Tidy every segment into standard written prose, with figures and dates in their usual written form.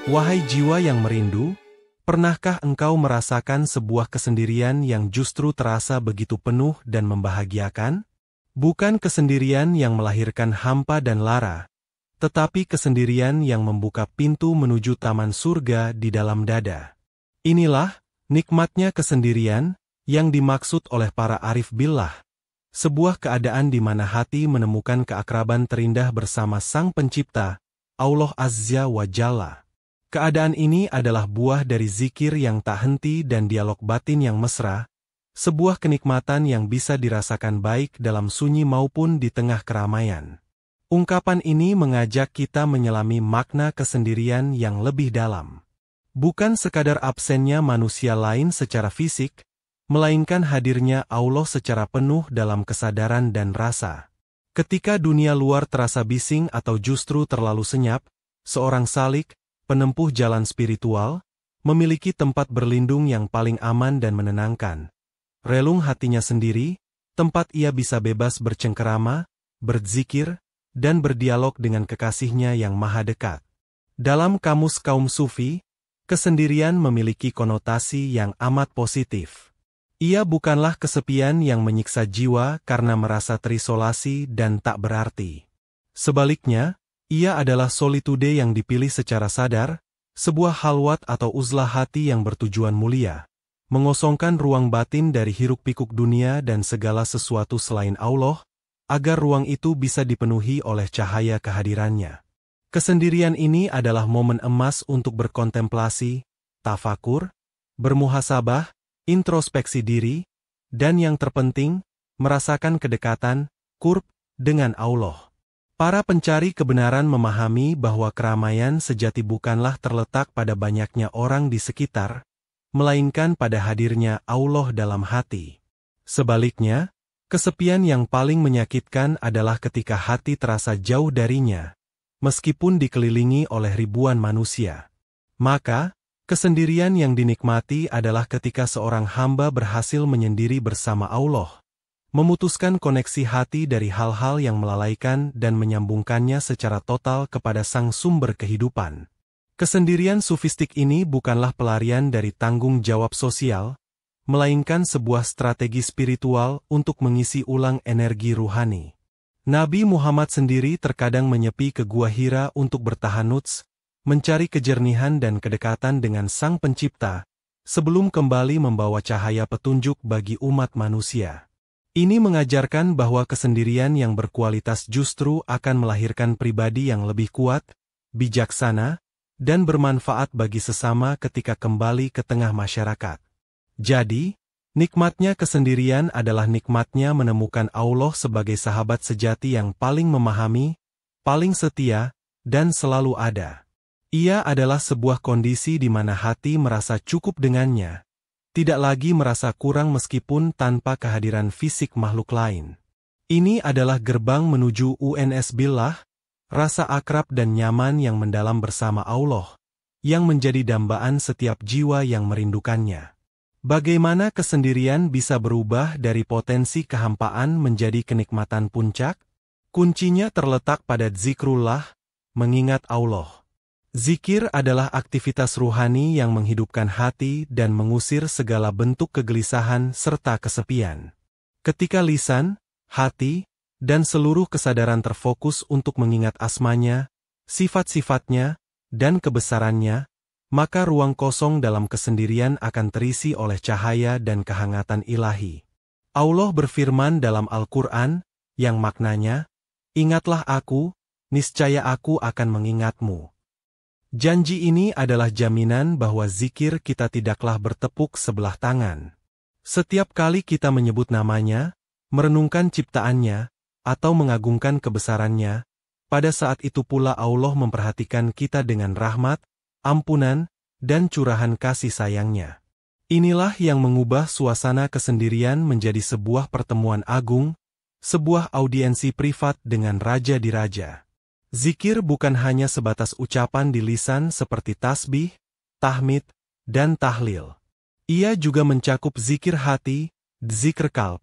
Wahai jiwa yang merindu, pernahkah engkau merasakan sebuah kesendirian yang justru terasa begitu penuh dan membahagiakan? Bukan kesendirian yang melahirkan hampa dan lara, tetapi kesendirian yang membuka pintu menuju taman surga di dalam dada. Inilah nikmatnya kesendirian yang dimaksud oleh para arif billah, sebuah keadaan di mana hati menemukan keakraban terindah bersama Sang Pencipta, Allah Azza wa Jalla. Keadaan ini adalah buah dari zikir yang tak henti dan dialog batin yang mesra, sebuah kenikmatan yang bisa dirasakan baik dalam sunyi maupun di tengah keramaian. Ungkapan ini mengajak kita menyelami makna kesendirian yang lebih dalam. Bukan sekadar absennya manusia lain secara fisik, melainkan hadirnya Allah secara penuh dalam kesadaran dan rasa. Ketika dunia luar terasa bising atau justru terlalu senyap, seorang salik, penempuh jalan spiritual, memiliki tempat berlindung yang paling aman dan menenangkan. Relung hatinya sendiri, tempat ia bisa bebas bercengkerama, berzikir, dan berdialog dengan kekasihnya yang maha dekat. Dalam kamus kaum sufi, kesendirian memiliki konotasi yang amat positif. Ia bukanlah kesepian yang menyiksa jiwa karena merasa terisolasi dan tak berarti. Sebaliknya, ia adalah solitude yang dipilih secara sadar, sebuah halwat atau uzlah hati yang bertujuan mulia, mengosongkan ruang batin dari hiruk-pikuk dunia dan segala sesuatu selain Allah, agar ruang itu bisa dipenuhi oleh cahaya kehadirannya. Kesendirian ini adalah momen emas untuk berkontemplasi, tafakur, bermuhasabah, introspeksi diri, dan yang terpenting, merasakan kedekatan, qurb, dengan Allah. Para pencari kebenaran memahami bahwa keramaian sejati bukanlah terletak pada banyaknya orang di sekitar, melainkan pada hadirnya Allah dalam hati. Sebaliknya, kesepian yang paling menyakitkan adalah ketika hati terasa jauh darinya, meskipun dikelilingi oleh ribuan manusia. Maka, kesendirian yang dinikmati adalah ketika seorang hamba berhasil menyendiri bersama Allah, memutuskan koneksi hati dari hal-hal yang melalaikan dan menyambungkannya secara total kepada Sang Sumber kehidupan. Kesendirian sufistik ini bukanlah pelarian dari tanggung jawab sosial, melainkan sebuah strategi spiritual untuk mengisi ulang energi ruhani. Nabi Muhammad sendiri terkadang menyepi ke Gua Hira untuk bertahanuts, mencari kejernihan dan kedekatan dengan Sang Pencipta, sebelum kembali membawa cahaya petunjuk bagi umat manusia. Ini mengajarkan bahwa kesendirian yang berkualitas justru akan melahirkan pribadi yang lebih kuat, bijaksana, dan bermanfaat bagi sesama ketika kembali ke tengah masyarakat. Jadi, nikmatnya kesendirian adalah nikmatnya menemukan Allah sebagai sahabat sejati yang paling memahami, paling setia, dan selalu ada. Ia adalah sebuah kondisi di mana hati merasa cukup dengannya, tidak lagi merasa kurang meskipun tanpa kehadiran fisik makhluk lain. Ini adalah gerbang menuju UNS Billah, rasa akrab dan nyaman yang mendalam bersama Allah, yang menjadi dambaan setiap jiwa yang merindukannya. Bagaimana kesendirian bisa berubah dari potensi kehampaan menjadi kenikmatan puncak? Kuncinya terletak pada zikrullah, mengingat Allah. Zikir adalah aktivitas ruhani yang menghidupkan hati dan mengusir segala bentuk kegelisahan serta kesepian. Ketika lisan, hati, dan seluruh kesadaran terfokus untuk mengingat asmanya, sifat-sifatnya, dan kebesarannya, maka ruang kosong dalam kesendirian akan terisi oleh cahaya dan kehangatan ilahi. Allah berfirman dalam Al-Quran, yang maknanya, "Ingatlah aku, niscaya aku akan mengingatmu." Janji ini adalah jaminan bahwa zikir kita tidaklah bertepuk sebelah tangan. Setiap kali kita menyebut namanya, merenungkan ciptaannya, atau mengagungkan kebesarannya, pada saat itu pula Allah memperhatikan kita dengan rahmat, ampunan, dan curahan kasih sayangnya. Inilah yang mengubah suasana kesendirian menjadi sebuah pertemuan agung, sebuah audiensi privat dengan raja di raja. Zikir bukan hanya sebatas ucapan di lisan seperti tasbih, tahmid, dan tahlil. Ia juga mencakup zikir hati, zikr qalb,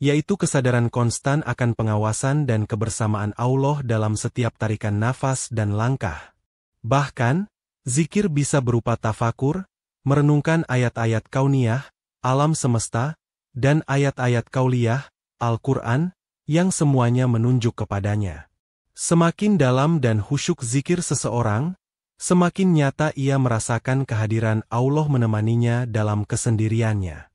yaitu kesadaran konstan akan pengawasan dan kebersamaan Allah dalam setiap tarikan nafas dan langkah. Bahkan, Zikir bisa berupa tafakur, merenungkan ayat-ayat kauniyah, alam semesta, dan ayat-ayat kauliyah, Al-Quran, yang semuanya menunjuk kepadanya. Semakin dalam dan khusyuk zikir seseorang, semakin nyata ia merasakan kehadiran Allah menemaninya dalam kesendiriannya.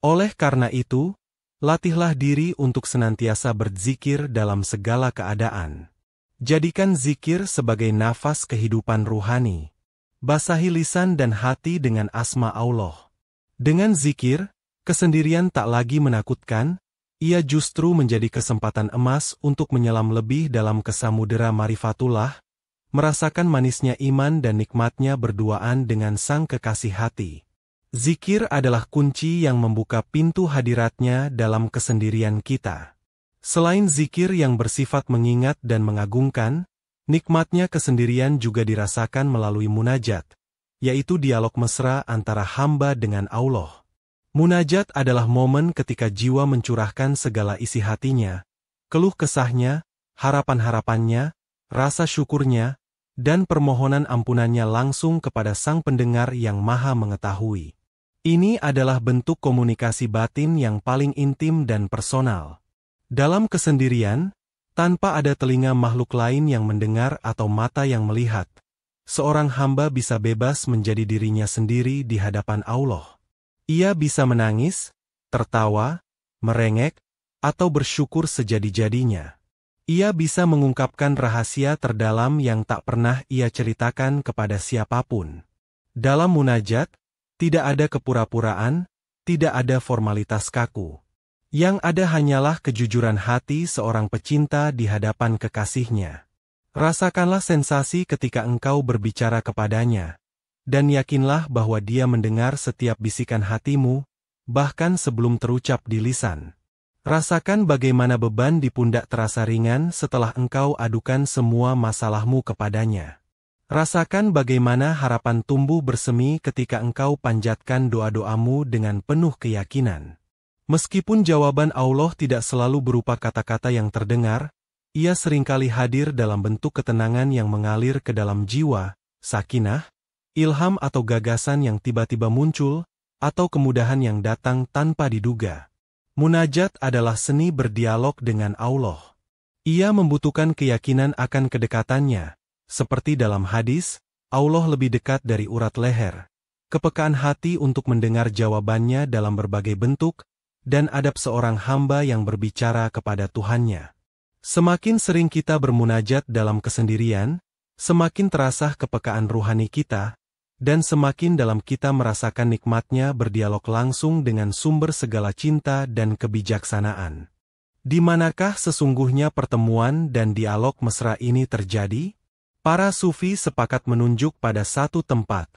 Oleh karena itu, latihlah diri untuk senantiasa berzikir dalam segala keadaan. Jadikan zikir sebagai nafas kehidupan ruhani. Basahi lisan dan hati dengan asma Allah. Dengan zikir, kesendirian tak lagi menakutkan, ia justru menjadi kesempatan emas untuk menyelam lebih dalam kesamudera marifatullah, merasakan manisnya iman dan nikmatnya berduaan dengan Sang Kekasih hati. Zikir adalah kunci yang membuka pintu hadiratnya dalam kesendirian kita. Selain zikir yang bersifat mengingat dan mengagungkan, nikmatnya kesendirian juga dirasakan melalui munajat, yaitu dialog mesra antara hamba dengan Allah. Munajat adalah momen ketika jiwa mencurahkan segala isi hatinya, keluh kesahnya, harapan-harapannya, rasa syukurnya, dan permohonan ampunannya langsung kepada Sang Pendengar yang Maha Mengetahui. Ini adalah bentuk komunikasi batin yang paling intim dan personal. Dalam kesendirian, tanpa ada telinga makhluk lain yang mendengar atau mata yang melihat, seorang hamba bisa bebas menjadi dirinya sendiri di hadapan Allah. Ia bisa menangis, tertawa, merengek, atau bersyukur sejadi-jadinya. Ia bisa mengungkapkan rahasia terdalam yang tak pernah ia ceritakan kepada siapapun. Dalam munajat, tidak ada kepura-puraan, tidak ada formalitas kaku. Yang ada hanyalah kejujuran hati seorang pecinta di hadapan kekasihnya. Rasakanlah sensasi ketika engkau berbicara kepadanya. Dan yakinlah bahwa dia mendengar setiap bisikan hatimu, bahkan sebelum terucap di lisan. Rasakan bagaimana beban di pundak terasa ringan setelah engkau adukan semua masalahmu kepadanya. Rasakan bagaimana harapan tumbuh bersemi ketika engkau panjatkan doa-doamu dengan penuh keyakinan. Meskipun jawaban Allah tidak selalu berupa kata-kata yang terdengar, ia seringkali hadir dalam bentuk ketenangan yang mengalir ke dalam jiwa, sakinah, ilham atau gagasan yang tiba-tiba muncul, atau kemudahan yang datang tanpa diduga. Munajat adalah seni berdialog dengan Allah. Ia membutuhkan keyakinan akan kedekatannya. Seperti dalam hadis, Allah lebih dekat dari urat leher. Kepekaan hati untuk mendengar jawabannya dalam berbagai bentuk, dan adab seorang hamba yang berbicara kepada Tuhannya. Semakin sering kita bermunajat dalam kesendirian, semakin terasa kepekaan ruhani kita, dan semakin dalam kita merasakan nikmatnya berdialog langsung dengan sumber segala cinta dan kebijaksanaan. Di manakah sesungguhnya pertemuan dan dialog mesra ini terjadi? Para sufi sepakat menunjuk pada satu tempat,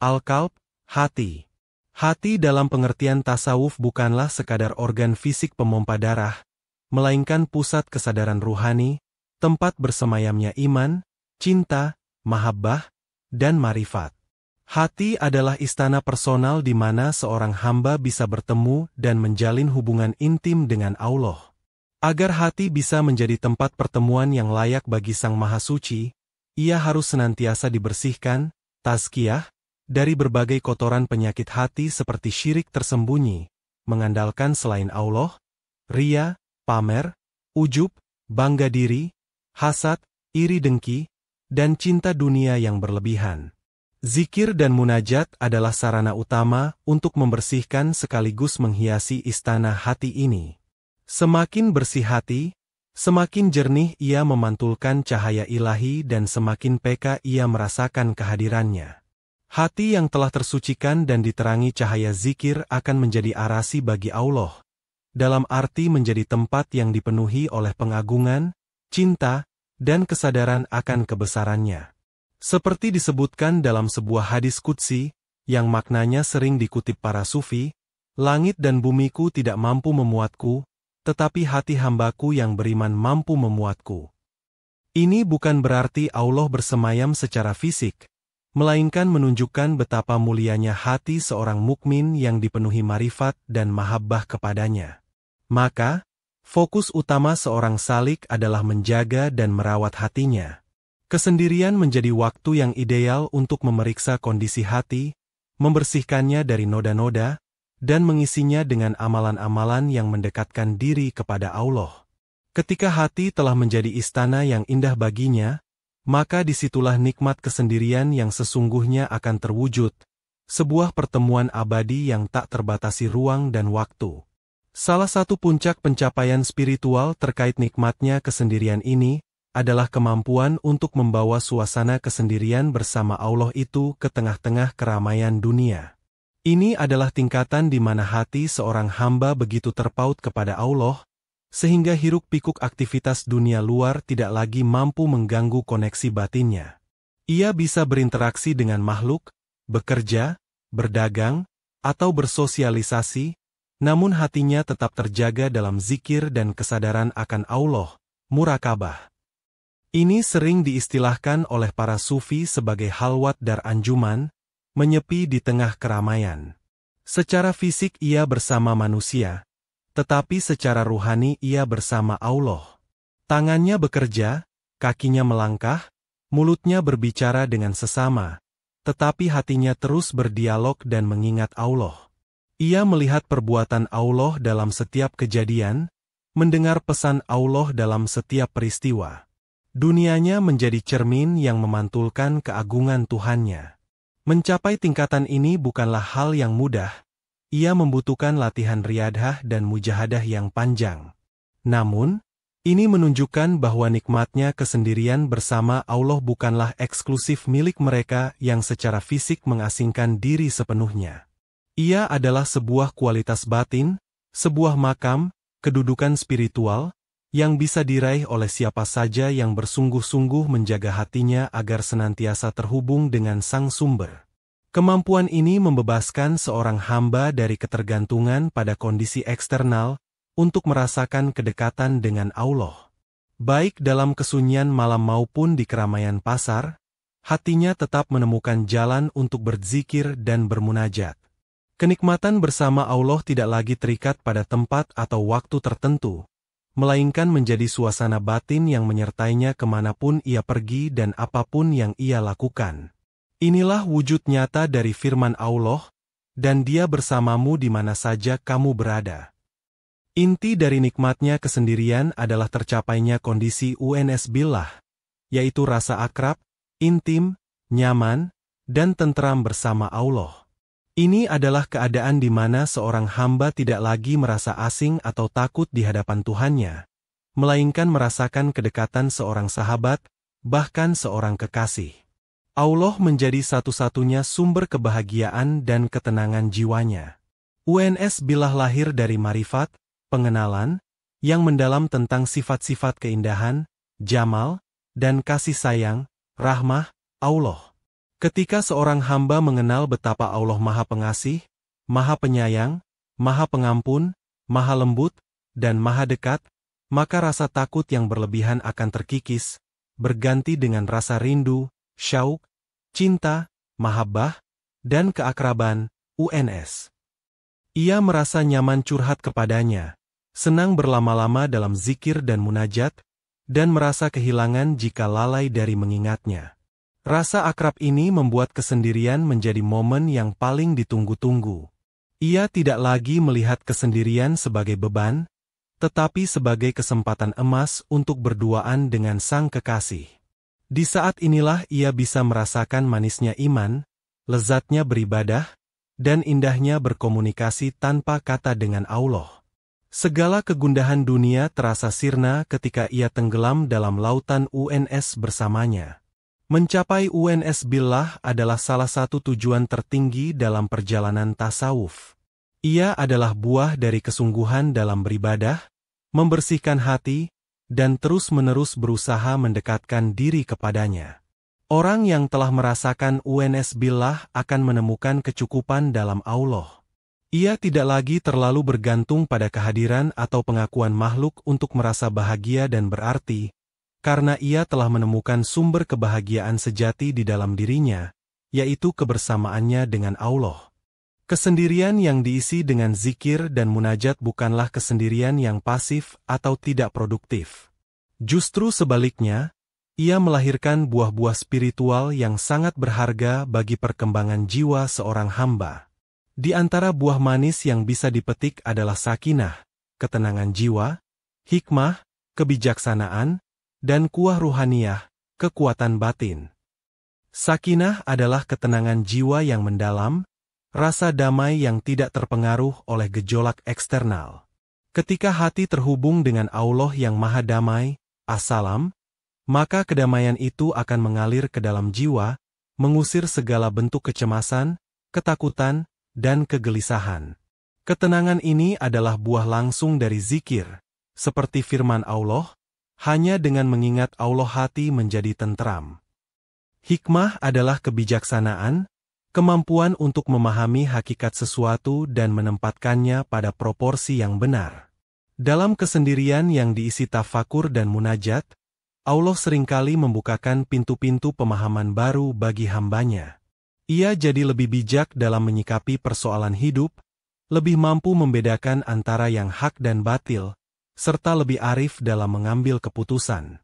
al-qalb, hati. Hati dalam pengertian tasawuf bukanlah sekadar organ fisik pemompa darah, melainkan pusat kesadaran ruhani, tempat bersemayamnya iman, cinta, mahabbah, dan marifat. Hati adalah istana personal di mana seorang hamba bisa bertemu dan menjalin hubungan intim dengan Allah. Agar hati bisa menjadi tempat pertemuan yang layak bagi Sang Maha Suci, ia harus senantiasa dibersihkan, tazkiyah, dari berbagai kotoran penyakit hati seperti syirik tersembunyi, mengandalkan selain Allah, ria, pamer, ujub, bangga diri, hasad, iri dengki, dan cinta dunia yang berlebihan. Zikir dan munajat adalah sarana utama untuk membersihkan sekaligus menghiasi istana hati ini. Semakin bersih hati, semakin jernih ia memantulkan cahaya ilahi dan semakin peka ia merasakan kehadirannya. Hati yang telah tersucikan dan diterangi cahaya zikir akan menjadi arasi bagi Allah, dalam arti menjadi tempat yang dipenuhi oleh pengagungan, cinta, dan kesadaran akan kebesarannya. Seperti disebutkan dalam sebuah hadis qudsi, yang maknanya sering dikutip para sufi, langit dan bumiku tidak mampu memuatku, tetapi hati hambaku yang beriman mampu memuatku. Ini bukan berarti Allah bersemayam secara fisik, melainkan menunjukkan betapa mulianya hati seorang mukmin yang dipenuhi marifat dan mahabbah kepadanya. Maka, fokus utama seorang salik adalah menjaga dan merawat hatinya. Kesendirian menjadi waktu yang ideal untuk memeriksa kondisi hati, membersihkannya dari noda-noda, dan mengisinya dengan amalan-amalan yang mendekatkan diri kepada Allah. Ketika hati telah menjadi istana yang indah baginya, maka disitulah nikmat kesendirian yang sesungguhnya akan terwujud, sebuah pertemuan abadi yang tak terbatasi ruang dan waktu. Salah satu puncak pencapaian spiritual terkait nikmatnya kesendirian ini adalah kemampuan untuk membawa suasana kesendirian bersama Allah itu ke tengah-tengah keramaian dunia. Ini adalah tingkatan di mana hati seorang hamba begitu terpaut kepada Allah, sehingga hiruk-pikuk aktivitas dunia luar tidak lagi mampu mengganggu koneksi batinnya. Ia bisa berinteraksi dengan makhluk, bekerja, berdagang, atau bersosialisasi, namun hatinya tetap terjaga dalam zikir dan kesadaran akan Allah, murakabah. Ini sering diistilahkan oleh para sufi sebagai halwat dar anjuman, menyepi di tengah keramaian. Secara fisik ia bersama manusia, tetapi secara ruhani ia bersama Allah. Tangannya bekerja, kakinya melangkah, mulutnya berbicara dengan sesama, tetapi hatinya terus berdialog dan mengingat Allah. Ia melihat perbuatan Allah dalam setiap kejadian, mendengar pesan Allah dalam setiap peristiwa. Dunianya menjadi cermin yang memantulkan keagungan Tuhannya. Mencapai tingkatan ini bukanlah hal yang mudah. Ia membutuhkan latihan riyadhah dan mujahadah yang panjang. Namun, ini menunjukkan bahwa nikmatnya kesendirian bersama Allah bukanlah eksklusif milik mereka yang secara fisik mengasingkan diri sepenuhnya. Ia adalah sebuah kualitas batin, sebuah makam, kedudukan spiritual, yang bisa diraih oleh siapa saja yang bersungguh-sungguh menjaga hatinya agar senantiasa terhubung dengan Sang Sumber. Kemampuan ini membebaskan seorang hamba dari ketergantungan pada kondisi eksternal untuk merasakan kedekatan dengan Allah. Baik dalam kesunyian malam maupun di keramaian pasar, hatinya tetap menemukan jalan untuk berzikir dan bermunajat. Kenikmatan bersama Allah tidak lagi terikat pada tempat atau waktu tertentu, melainkan menjadi suasana batin yang menyertainya kemanapun ia pergi dan apapun yang ia lakukan. Inilah wujud nyata dari firman Allah, dan Dia bersamamu di mana saja kamu berada. Inti dari nikmatnya kesendirian adalah tercapainya kondisi UNS billah, yaitu rasa akrab, intim, nyaman, dan tentram bersama Allah. Ini adalah keadaan di mana seorang hamba tidak lagi merasa asing atau takut di hadapan Tuhannya, melainkan merasakan kedekatan seorang sahabat, bahkan seorang kekasih. Allah menjadi satu-satunya sumber kebahagiaan dan ketenangan jiwanya. UNS billah lahir dari marifat, pengenalan, yang mendalam tentang sifat-sifat keindahan, jamal, dan kasih sayang, rahmah, Allah. Ketika seorang hamba mengenal betapa Allah Maha Pengasih, Maha Penyayang, Maha Pengampun, Maha Lembut, dan Maha Dekat, maka rasa takut yang berlebihan akan terkikis, berganti dengan rasa rindu, syauq, cinta, mahabbah, dan keakraban, UNS. Ia merasa nyaman curhat kepadanya, senang berlama-lama dalam zikir dan munajat, dan merasa kehilangan jika lalai dari mengingatnya. Rasa akrab ini membuat kesendirian menjadi momen yang paling ditunggu-tunggu. Ia tidak lagi melihat kesendirian sebagai beban, tetapi sebagai kesempatan emas untuk berduaan dengan Sang Kekasih. Di saat inilah ia bisa merasakan manisnya iman, lezatnya beribadah, dan indahnya berkomunikasi tanpa kata dengan Allah. Segala kegundahan dunia terasa sirna ketika ia tenggelam dalam lautan UNS bersamanya. Mencapai UNS billah adalah salah satu tujuan tertinggi dalam perjalanan tasawuf. Ia adalah buah dari kesungguhan dalam beribadah, membersihkan hati, dan terus-menerus berusaha mendekatkan diri kepadanya. Orang yang telah merasakan UNS billah akan menemukan kecukupan dalam Allah. Ia tidak lagi terlalu bergantung pada kehadiran atau pengakuan makhluk untuk merasa bahagia dan berarti, karena ia telah menemukan sumber kebahagiaan sejati di dalam dirinya, yaitu kebersamaannya dengan Allah. Kesendirian yang diisi dengan zikir dan munajat bukanlah kesendirian yang pasif atau tidak produktif. Justru sebaliknya, Ia melahirkan buah-buah spiritual yang sangat berharga bagi perkembangan jiwa seorang hamba. Di antara buah manis yang bisa dipetik adalah sakinah, ketenangan jiwa, hikmah, kebijaksanaan, dan kuah ruhaniyah, kekuatan batin. Sakinah adalah ketenangan jiwa yang mendalam, rasa damai yang tidak terpengaruh oleh gejolak eksternal. Ketika hati terhubung dengan Allah yang Maha Damai, As-Salam, maka kedamaian itu akan mengalir ke dalam jiwa, mengusir segala bentuk kecemasan, ketakutan, dan kegelisahan. Ketenangan ini adalah buah langsung dari zikir, seperti firman Allah, hanya dengan mengingat Allah hati menjadi tentram. Hikmah adalah kebijaksanaan, kemampuan untuk memahami hakikat sesuatu dan menempatkannya pada proporsi yang benar. Dalam kesendirian yang diisi tafakur dan munajat, Allah seringkali membukakan pintu-pintu pemahaman baru bagi hambanya. Ia jadi lebih bijak dalam menyikapi persoalan hidup, lebih mampu membedakan antara yang hak dan batil, serta lebih arif dalam mengambil keputusan.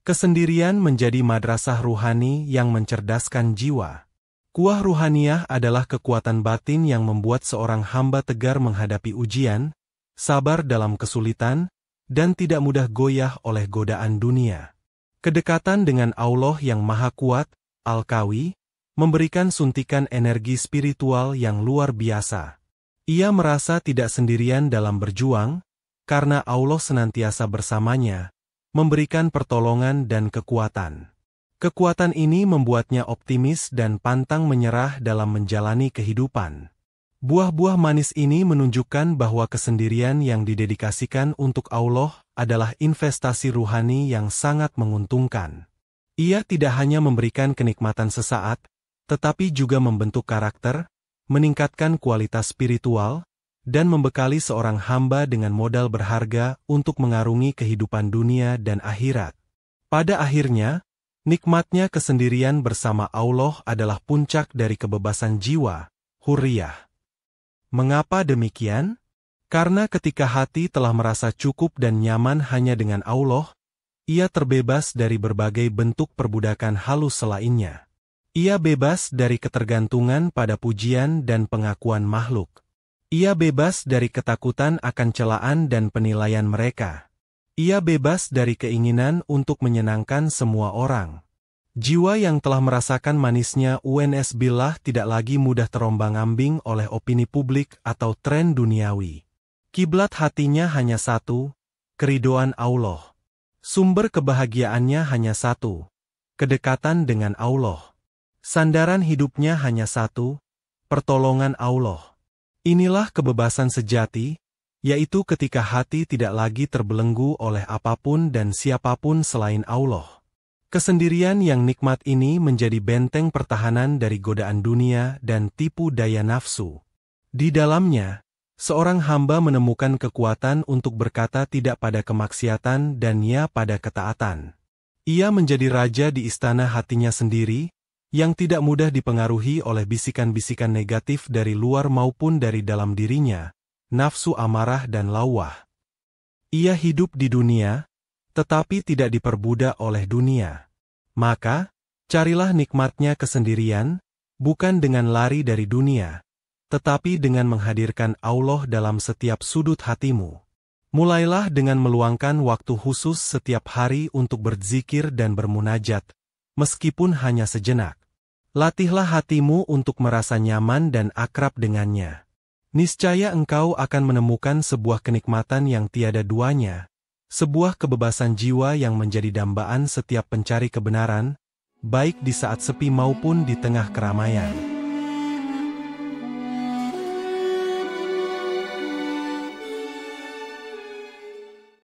Kesendirian menjadi madrasah ruhani yang mencerdaskan jiwa. Kuah ruhaniyah adalah kekuatan batin yang membuat seorang hamba tegar menghadapi ujian, sabar dalam kesulitan, dan tidak mudah goyah oleh godaan dunia. Kedekatan dengan Allah yang Maha Kuat, Al-Qawi, memberikan suntikan energi spiritual yang luar biasa. Ia merasa tidak sendirian dalam berjuang, karena Allah senantiasa bersamanya, memberikan pertolongan dan kekuatan. Kekuatan ini membuatnya optimis dan pantang menyerah dalam menjalani kehidupan. Buah-buah manis ini menunjukkan bahwa kesendirian yang didedikasikan untuk Allah adalah investasi ruhani yang sangat menguntungkan. Ia tidak hanya memberikan kenikmatan sesaat, tetapi juga membentuk karakter, meningkatkan kualitas spiritual, dan membekali seorang hamba dengan modal berharga untuk mengarungi kehidupan dunia dan akhirat. Pada akhirnya, nikmatnya kesendirian bersama Allah adalah puncak dari kebebasan jiwa, hurriyah. Mengapa demikian? Karena ketika hati telah merasa cukup dan nyaman hanya dengan Allah, ia terbebas dari berbagai bentuk perbudakan halus selainnya. Ia bebas dari ketergantungan pada pujian dan pengakuan makhluk. Ia bebas dari ketakutan akan celaan dan penilaian mereka. Ia bebas dari keinginan untuk menyenangkan semua orang. Jiwa yang telah merasakan manisnya UNS billah tidak lagi mudah terombang-ambing oleh opini publik atau tren duniawi. Kiblat hatinya hanya satu, keridhaan Allah. Sumber kebahagiaannya hanya satu, kedekatan dengan Allah. Sandaran hidupnya hanya satu, pertolongan Allah. Inilah kebebasan sejati, yaitu ketika hati tidak lagi terbelenggu oleh apapun dan siapapun selain Allah. Kesendirian yang nikmat ini menjadi benteng pertahanan dari godaan dunia dan tipu daya nafsu. Di dalamnya, seorang hamba menemukan kekuatan untuk berkata tidak pada kemaksiatan dan ya pada ketaatan. Ia menjadi raja di istana hatinya sendiri, yang tidak mudah dipengaruhi oleh bisikan-bisikan negatif dari luar maupun dari dalam dirinya, nafsu amarah dan lawah. Ia hidup di dunia, tetapi tidak diperbudak oleh dunia. Maka, carilah nikmatnya kesendirian, bukan dengan lari dari dunia, tetapi dengan menghadirkan Allah dalam setiap sudut hatimu. Mulailah dengan meluangkan waktu khusus setiap hari untuk berzikir dan bermunajat, meskipun hanya sejenak. Latihlah hatimu untuk merasa nyaman dan akrab dengannya. Niscaya engkau akan menemukan sebuah kenikmatan yang tiada duanya, sebuah kebebasan jiwa yang menjadi dambaan setiap pencari kebenaran, baik di saat sepi maupun di tengah keramaian.